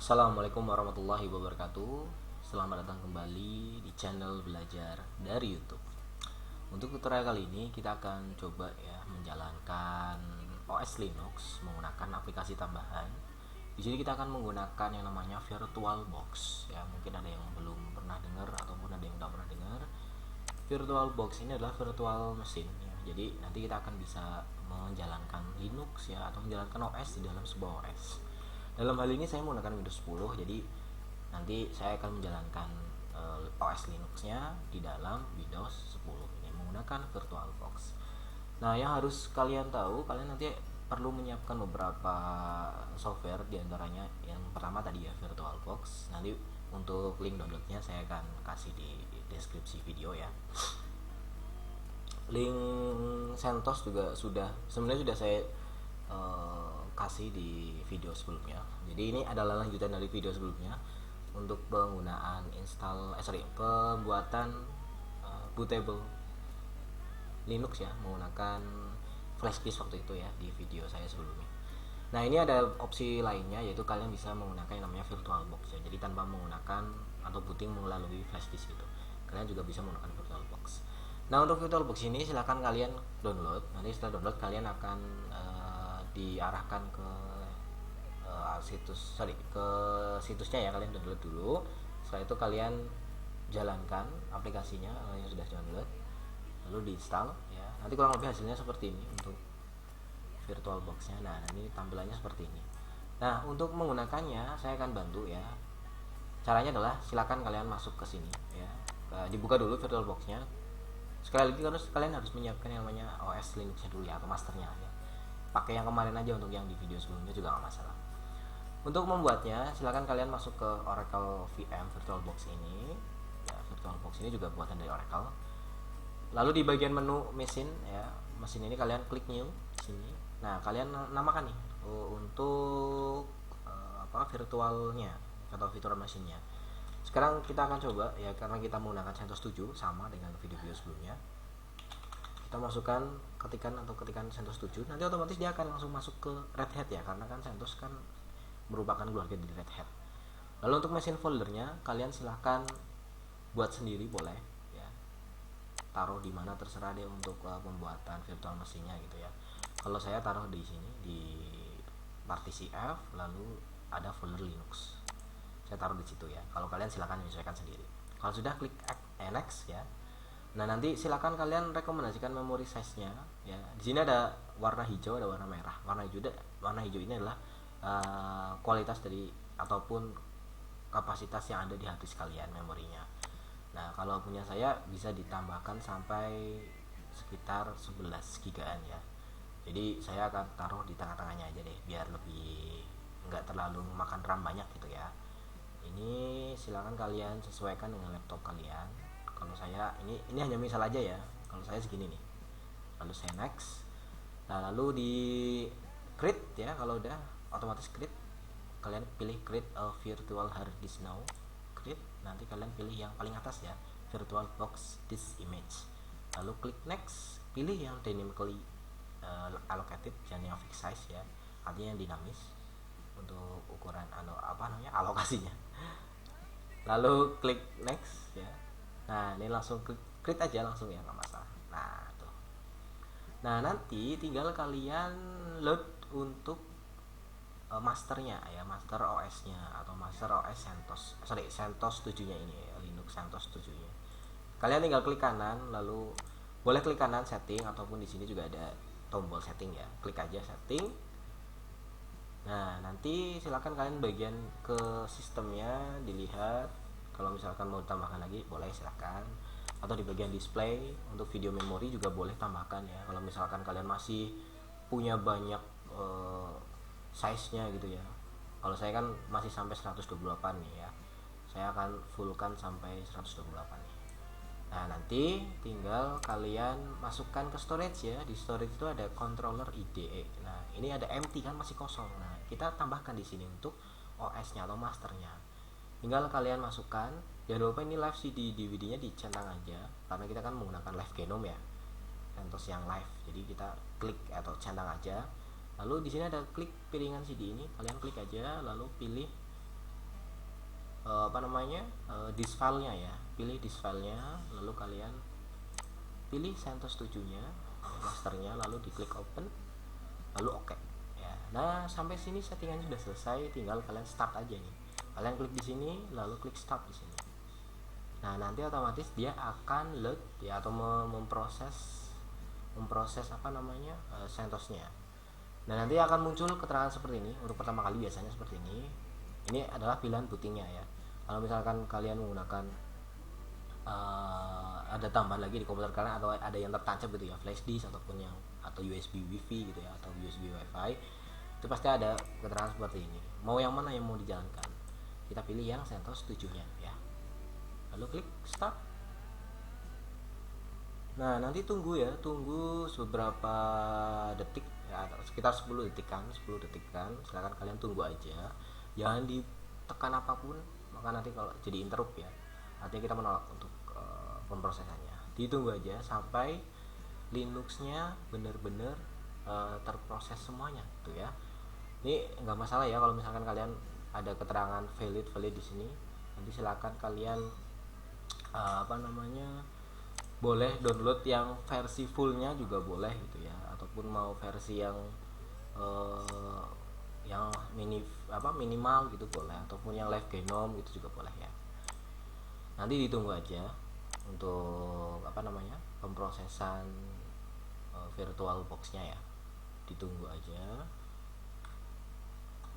Assalamualaikum warahmatullahi wabarakatuh. Selamat datang kembali di channel belajar dari YouTube. Untuk tutorial kali ini kita akan coba ya menjalankan OS Linux menggunakan aplikasi tambahan. Di sini kita akan menggunakan yang namanya VirtualBox ya. Mungkin ada yang belum pernah dengar ataupun ada yang tidak pernah dengar. VirtualBox ini adalah virtual machine ya. Jadi nanti kita akan bisa menjalankan Linux ya atau menjalankan OS di dalam sebuah OS. Dalam hal ini saya menggunakan Windows 10, jadi nanti saya akan menjalankan OS Linux-nya di dalam Windows 10 ini menggunakan VirtualBox. Nah, yang harus kalian tahu, kalian nanti perlu menyiapkan beberapa software, diantaranya yang pertama tadi ya VirtualBox. Nanti untuk link downloadnya saya akan kasih di deskripsi video ya. Link CentOS juga sebenarnya sudah saya kasih di video sebelumnya. Jadi ini adalah lanjutan dari video sebelumnya untuk penggunaan pembuatan bootable Linux ya menggunakan flash disk waktu itu ya di video saya sebelumnya. Nah, ini ada opsi lainnya, yaitu kalian bisa menggunakan yang namanya VirtualBox ya. Jadi tanpa menggunakan atau booting melalui flash disk itu, kalian juga bisa menggunakan VirtualBox. Nah, untuk VirtualBox ini silahkan kalian download. Nanti setelah download kalian akan diarahkan ke situsnya ya. Kalian download dulu. Setelah itu kalian jalankan aplikasinya yang sudah download, lalu diinstal ya. Nanti kurang lebih hasilnya seperti ini untuk VirtualBox-nya. Nah, ini tampilannya seperti ini. Nah, untuk menggunakannya saya akan bantu ya. Caranya adalah silakan kalian masuk ke sini ya. Dibuka dulu VirtualBox-nya. Sekali lagi kalian harus menyiapkan yang namanya OS Linux-nya dulu ya, atau masternya ya. Pakai yang kemarin aja, untuk yang di video sebelumnya juga nggak masalah. Untuk membuatnya silakan kalian masuk ke Oracle VM VirtualBox ini ya. VirtualBox ini juga buatan dari Oracle. Lalu di bagian menu mesin ya, mesin ini kalian klik new sini. Nah, kalian namakan nih untuk virtualnya atau virtual machine-nya. Sekarang kita akan coba ya, karena kita menggunakan CentOS 7 sama dengan video-video sebelumnya. Kita masukkan ketikan CentOS 7, nanti otomatis dia akan langsung masuk ke Red Hat ya, karena kan CentOS kan merupakan keluarga dari Red Hat. Lalu untuk mesin foldernya kalian silahkan buat sendiri, boleh ya, taruh di mana terserah deh untuk pembuatan virtual mesinnya gitu ya. Kalau saya taruh di sini di partisi F, lalu ada folder Linux, saya taruh di situ ya. Kalau kalian silahkan menyesuaikan sendiri. Kalau sudah, klik next ya. Nah, nanti silakan kalian rekomendasikan memori size-nya ya. Di sini ada warna hijau, ada warna merah. Warna hijau ini adalah kualitas dari ataupun kapasitas yang ada di hard disk kalian, memorinya. Nah, kalau punya saya bisa ditambahkan sampai sekitar 11 gigaan ya. Jadi saya akan taruh di tengah-tengahnya aja deh, biar lebih nggak terlalu makan RAM banyak gitu ya. Ini silakan kalian sesuaikan dengan laptop kalian. Kalau saya ini hanya misal aja ya. Kalau saya segini nih. Lalu saya next. Nah, lalu di create ya, kalau udah otomatis create, kalian pilih create a virtual hard disk now. Create, nanti kalian pilih yang paling atas ya, VirtualBox disk image. Lalu klik next, pilih yang dynamically allocated, jangan yang fixed size ya, artinya yang dinamis untuk ukuran alokasinya. Lalu klik next ya. Nah, ini langsung create aja langsung ya, nggak masalah. Nah, tuh. Nah, nanti tinggal kalian load untuk masternya ya, master OS-nya atau master OS CentOS 7-nya ini ya, Linux CentOS 7-nya. Kalian tinggal klik kanan, lalu boleh klik kanan setting, ataupun di sini juga ada tombol setting ya. Klik aja setting. Nah, nanti silakan kalian bagian ke sistemnya dilihat. Kalau misalkan mau tambahkan lagi, boleh silakan. Atau di bagian display untuk video memori juga boleh tambahkan ya. Kalau misalkan kalian masih punya banyak size-nya gitu ya. Kalau saya kan masih sampai 128 nih ya. Saya akan fullkan sampai 128 nih. Nah, nanti tinggal kalian masukkan ke storage ya. Di storage itu ada controller IDE. Nah, ini ada empty kan, masih kosong. Nah, kita tambahkan di sini untuk OS-nya atau masternya. Tinggal kalian masukkan. Jangan lupa ini live CD DVD-nya dicentang aja, karena kita kan menggunakan live genome ya, CentOS yang live. Jadi kita klik atau centang aja. Lalu di sini ada klik piringan CD ini, kalian klik aja, lalu pilih disk filenya ya, pilih disk filenya, lalu kalian pilih CentOS 7 nya masternya, lalu diklik open, lalu oke ya. Nah sampai sini settingannya sudah selesai, tinggal kalian start aja nih, kalian klik di sini lalu klik start di sini. Nah nanti otomatis dia akan load ya, atau memproses CentOS-nya. Nah nanti akan muncul keterangan seperti ini. Untuk pertama kali biasanya seperti ini. Ini adalah pilihan bootingnya ya. Kalau misalkan kalian menggunakan ada tambahan lagi di komputer kalian, atau ada yang tertancap gitu ya, flash disk ataupun atau USB WiFi gitu ya, atau USB WiFi, itu pasti ada keterangan seperti ini. Mau yang mana yang mau dijalankan? Kita pilih yang CentOS 7 nya ya. Lalu klik start. Nah nanti tunggu beberapa detik ya, sekitar 10 detik kan, silakan kalian tunggu aja, jangan ditekan apapun, maka nanti kalau jadi interrupt ya, artinya kita menolak untuk pemrosesannya. Ditunggu aja sampai Linuxnya benar-benar terproses semuanya gitu ya. Ini nggak masalah ya kalau misalkan kalian ada keterangan valid di sini, nanti silakan kalian boleh download yang versi fullnya juga boleh gitu ya, ataupun mau versi yang minimal gitu boleh, ataupun yang live genome gitu juga boleh ya. Nanti ditunggu aja untuk pemrosesan virtual box-nya ya, ditunggu aja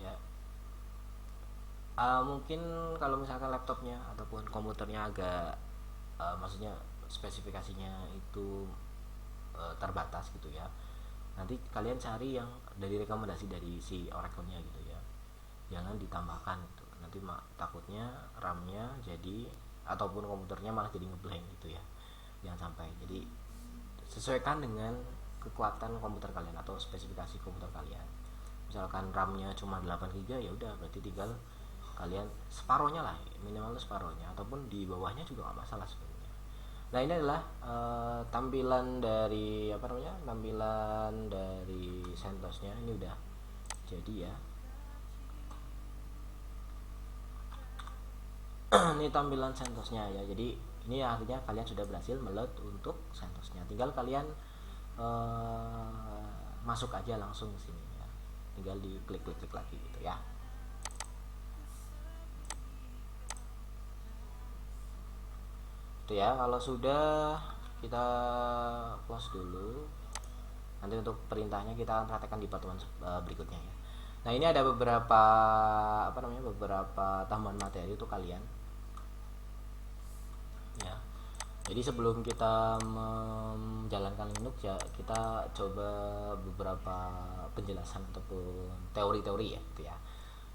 ya. Mungkin kalau misalkan laptopnya ataupun komputernya agak maksudnya spesifikasinya itu terbatas gitu ya, nanti kalian cari yang dari rekomendasi dari si Oracle-nya gitu ya, jangan ditambahkan gitu. Nanti takutnya RAM-nya jadi, ataupun komputernya malah jadi ngeblank gitu ya, jangan sampai. Jadi sesuaikan dengan kekuatan komputer kalian atau spesifikasi komputer kalian. Misalkan RAM-nya cuma 8 GB ya udah, berarti tinggal kalian separohnya lah, minimal separohnya, ataupun di bawahnya juga nggak masalah sebenarnya. Nah ini adalah tampilan dari CentOS-nya. Ini udah jadi ya. Ini tampilan CentOS-nya ya. Jadi ini artinya kalian sudah berhasil meload untuk CentOS-nya. Tinggal kalian masuk aja langsung ke sini ya. Tinggal di klik lagi gitu ya. Itu ya. Kalau sudah, kita close dulu. Nanti untuk perintahnya kita akan praktekkan di pertemuan berikutnya ya. Nah ini ada beberapa tambahan materi untuk kalian ya. Jadi sebelum kita menjalankan Linux ya, kita coba beberapa penjelasan ataupun teori-teori ya gitu ya.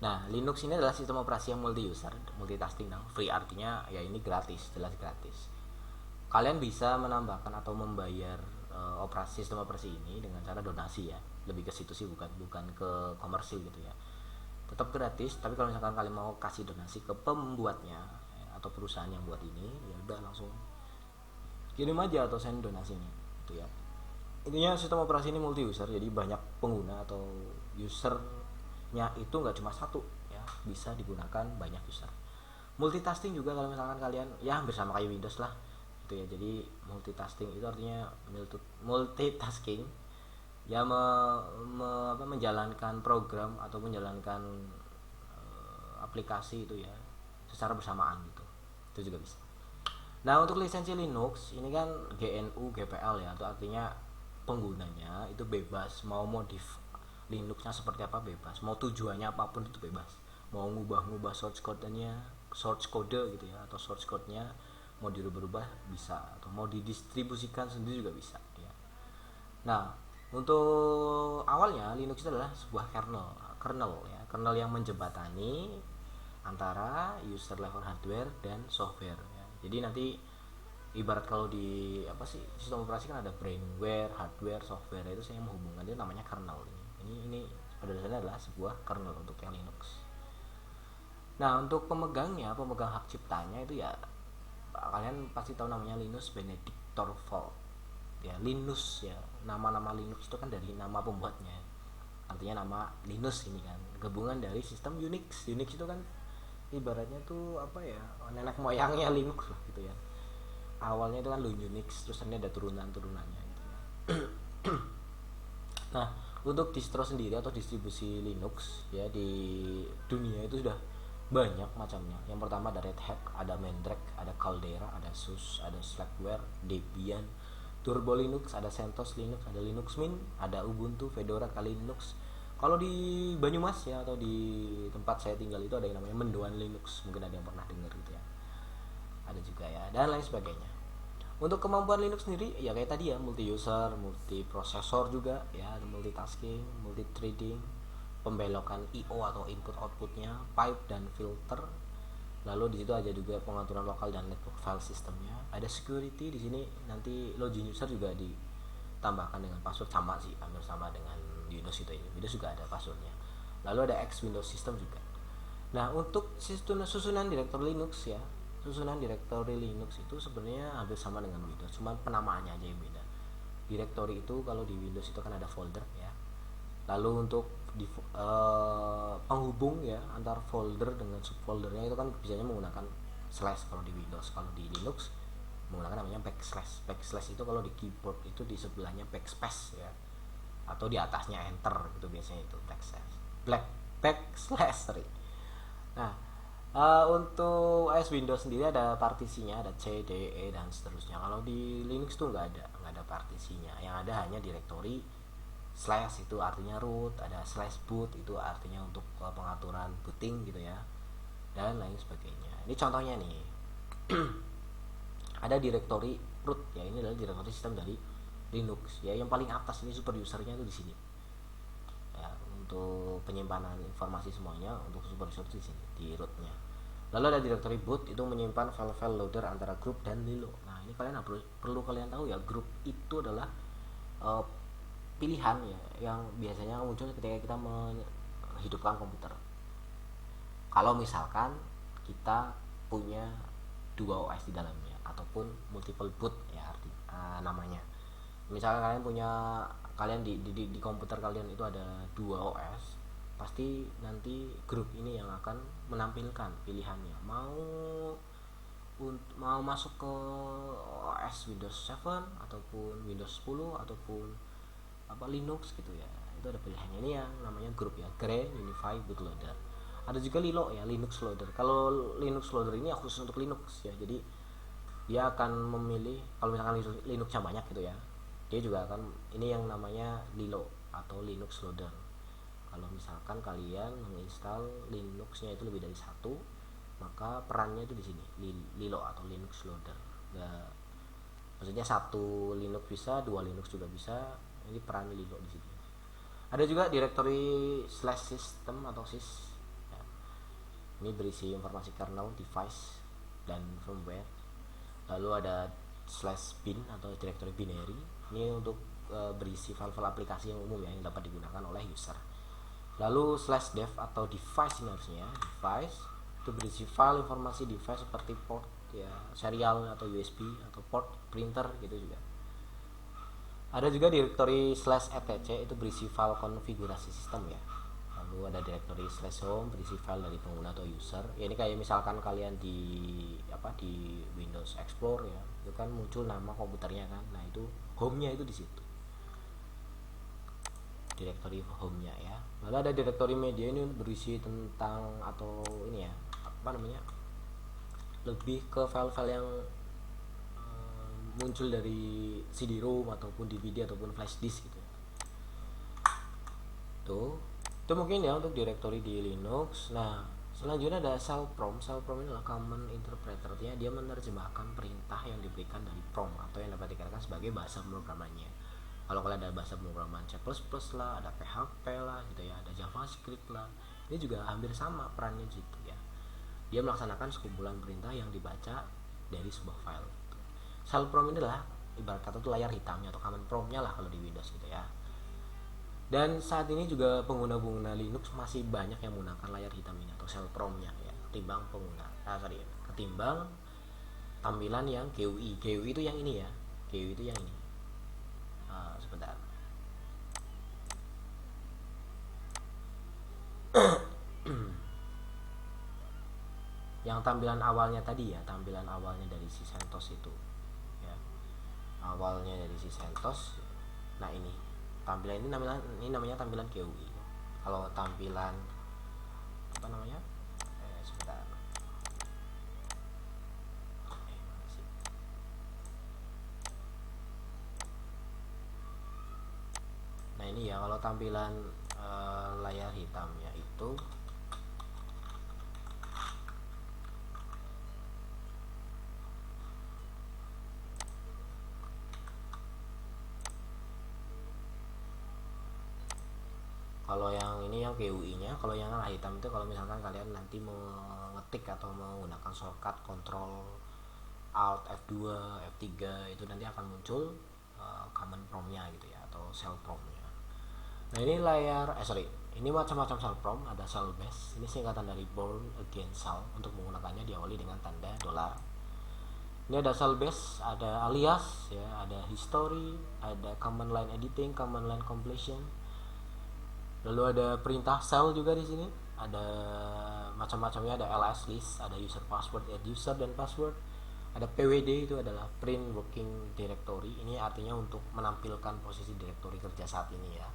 Nah Linux ini adalah sistem operasi yang multi user, multitasking, free, artinya ya ini gratis, jelas gratis. Kalian bisa menambahkan atau membayar sistem operasi ini dengan cara donasi ya, lebih ke situ sih, bukan ke komersil gitu ya. Tetap gratis, tapi kalau misalkan kalian mau kasih donasi ke pembuatnya ya, atau perusahaan yang buat ini, ya udah langsung kirim aja atau send donasinya gitu ya. Intinya sistem operasi ini multi user, jadi banyak pengguna atau usernya itu nggak cuma satu ya, bisa digunakan banyak user. Multitasking juga kalau misalkan kalian ya hampir sama kayak Windows lah gitu ya. Jadi multitasking itu artinya multitasking ya, menjalankan program atau menjalankan aplikasi itu ya secara bersamaan gitu, itu juga bisa. Nah untuk lisensi Linux ini kan GNU GPL ya, itu artinya penggunanya itu bebas, mau modif Linuxnya seperti apa bebas, mau tujuannya apapun itu bebas, mau ngubah source code gitu ya, atau source code-nya mau dirubah-rubah bisa, atau mau didistribusikan sendiri juga bisa ya. Nah untuk awalnya Linux itu adalah sebuah kernel yang menjembatani antara user level hardware dan software ya. Jadi nanti ibarat kalau di sistem operasi kan ada brainware, hardware, software, itu saya menghubungkan, itu namanya kernel. Ini pada dasarnya adalah sebuah kernel untuk yang Linux. Nah untuk pemegang hak ciptanya itu ya, kalian pasti tahu namanya Linus Benedict Torvalds ya. Linus ya, nama Linux itu kan dari nama pembuatnya, artinya nama Linus ini kan gabungan dari sistem Unix itu kan ibaratnya tuh apa ya, nenek moyangnya Linux lah gitu ya. Awalnya itu kan Unix, terus ini ada turunan-turunannya gitu ya. Nah, untuk distro sendiri atau distribusi Linux ya di dunia itu sudah banyak macamnya. Yang pertama ada Red Hat, ada Mandrake, ada Caldera, ada SUSE, ada Slackware, Debian, Turbo Linux, ada CentOS Linux, ada Linux Mint, ada Ubuntu, Fedora, Kali Linux. Kalau di Banyumas ya atau di tempat saya tinggal itu ada yang namanya Mendoan Linux, mungkin ada yang pernah dengar gitu ya. Ada juga ya, dan lain sebagainya. Untuk kemampuan Linux sendiri ya kayak tadi ya, multi user, multi prosesor juga ya, multitasking, multi threading, pembelokan IO atau input outputnya, pipe dan filter. Lalu di situ ada juga pengaturan lokal dan network file sistemnya. Ada security di sini, nanti login user juga ditambahkan dengan password sama sih, hampir sama dengan Windows itu ya. Windows juga ada passwordnya. Lalu ada X Windows System juga. Nah, untuk susunan direktori Linux ya, susunan direktori Linux itu sebenarnya hampir sama dengan Windows, cuma penamaannya aja yang beda. Direktori itu kalau di Windows itu kan ada folder ya. Lalu untuk penghubung ya antar folder dengan subfoldernya itu kan biasanya menggunakan slash kalau di Windows. Kalau di Linux menggunakan namanya backslash. Backslash itu kalau di keyboard itu di sebelahnya backspace ya, atau di atasnya enter gitu biasanya itu backslash. Backslash sorry. Nah, untuk OS Windows sendiri ada partisinya, ada C, D, E dan seterusnya. Kalau di Linux tuh nggak ada partisinya. Yang ada hanya direktori, slash itu artinya root, ada slash boot itu artinya untuk pengaturan booting gitu ya, dan lain sebagainya. Ini contohnya nih. Ada direktori root ya, ini adalah direktori sistem dari Linux ya, yang paling atas ini super usernya itu di sini ya, untuk penyimpanan informasi semuanya untuk super user di sini di rootnya. Lalu ada direktori boot, itu menyimpan file-file loader antara grup dan lilo. Nah ini kalian perlu kalian tahu ya, grup itu adalah pilihan ya yang biasanya muncul ketika kita menghidupkan komputer. Kalau misalkan kita punya dua OS di dalamnya ataupun multiple boot ya namanya. Misalkan kalian di komputer kalian itu ada dua OS, pasti nanti grup ini yang akan menampilkan pilihannya. Mau masuk ke OS Windows 7 ataupun Windows 10 ataupun Linux gitu ya, itu ada pilihannya. Ini yang namanya grup ya, GRE Unify Bootloader. Ada juga Lilo ya, Linux Loader. Kalau Linux Loader ini khusus untuk Linux ya, jadi dia akan memilih kalau misalkan Linuxnya banyak gitu ya, dia juga akan ini yang namanya Lilo atau Linux Loader. Kalau misalkan kalian menginstal Linuxnya itu lebih dari satu, maka perannya itu di sini Lilo atau Linux Loader. Maksudnya satu Linux bisa, dua Linux juga bisa. Ini peran Lilo di sini. Ada juga directory slash system atau sys ya. Ini berisi informasi kernel, device dan firmware. Lalu ada slash bin atau directory binary, ini untuk berisi file-file aplikasi yang umum ya, yang dapat digunakan oleh user. Lalu slash dev atau device, ini harusnya device itu berisi file informasi device seperti port ya, serial atau USB atau port printer gitu juga. Ada juga directory slash etc, itu berisi file konfigurasi sistem ya. Lalu ada directory slash home, berisi file dari pengguna atau user ya. Ini kayak misalkan kalian di Windows Explorer ya, itu kan muncul nama komputernya kan, nah itu home-nya itu di situ, directory home-nya ya. Lalu ada directory media, ini berisi tentang atau ini ya lebih ke file-file yang muncul dari CD-ROM ataupun DVD ataupun flash disk gitu. Itu mungkin ya untuk directory di Linux. Nah, selanjutnya ada shellprom. Shellprom ini adalah common interpreter, artinya dia menerjemahkan perintah yang diberikan dari prom atau yang dapat dikatakan sebagai bahasa pemrogramannya. Kalau kalian ada bahasa pemrograman C++ lah, ada PHP lah gitu ya, ada JavaScript lah, ini juga hampir sama perannya gitu ya. Dia melaksanakan sekumpulan perintah yang dibaca dari sebuah file. Shellprom ini adalah ibarat kata itu layar hitamnya atau common prompt-nya lah kalau di Windows gitu ya. Dan saat ini juga pengguna Linux masih banyak yang menggunakan layar hitam ini atau shellprom-nya ya, ketimbang ketimbang tampilan yang GUI. GUI itu yang ini ya. GUI itu yang ini. Sebentar. yang tampilan awalnya tadi ya, tampilan awalnya dari si CentOS itu ya, awalnya dari si CentOS. Nah ini tampilan ini namanya tampilan GUI. Kalau tampilan apa namanya, sebentar. Nah ini ya, kalau tampilan layar hitamnya itu kalau yang ini yang GUI-nya. Kalau yang layar hitam itu kalau misalkan kalian nanti mau ngetik atau menggunakan shortcut Control Alt F2 F3 itu nanti akan muncul command prompt-nya gitu ya, atau shell prompt-nya. Nah ini layar ini macam-macam shell prompt. Ada shell base, ini singkatan dari born again shell. Untuk menggunakannya diawali dengan tanda $. Ini ada shell base, ada alias ya, ada history, ada command line editing, command line completion. Lalu ada perintah shell juga di sini. Ada macam-macamnya, ada ls list, ada user password, add user dan password. Ada PWD, itu adalah print working directory. Ini artinya untuk menampilkan posisi directory kerja saat ini ya.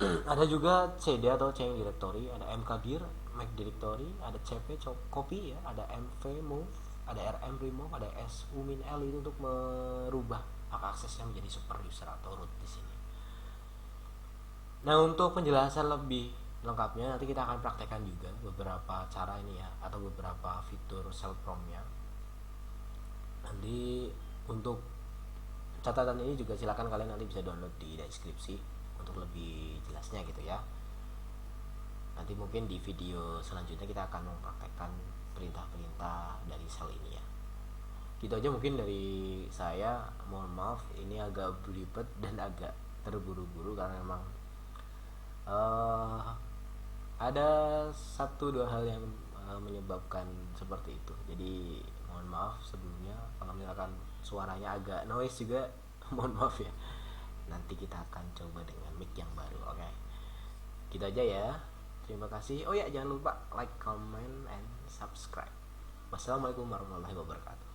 Ada juga CD atau change directory, ada mkdir make directory, ada cp copy ya, ada mv move, ada rm remove, ada s-l itu untuk merubah hak aksesnya menjadi super user atau root di sini. Nah untuk penjelasan lebih lengkapnya nanti kita akan praktekkan juga beberapa cara ini ya, atau beberapa fitur shell prompt-nya. Nanti untuk catatan ini juga silakan kalian nanti bisa download di deskripsi untuk lebih jelasnya gitu ya. Nanti mungkin di video selanjutnya kita akan mempraktekkan perintah-perintah dari shell ini ya. Gitu aja mungkin dari saya. Mohon maaf ini agak belibet dan agak terburu-buru karena memang ada 1-2 hal yang menyebabkan seperti itu. Jadi mohon maaf sebelumnya kalau misalkan suaranya agak noise juga. Mohon maaf ya. Nanti kita akan coba dengan mic yang baru. Oke. Gitu aja ya. Terima kasih. Oh ya, jangan lupa like, comment, and subscribe. Wassalamualaikum warahmatullahi wabarakatuh.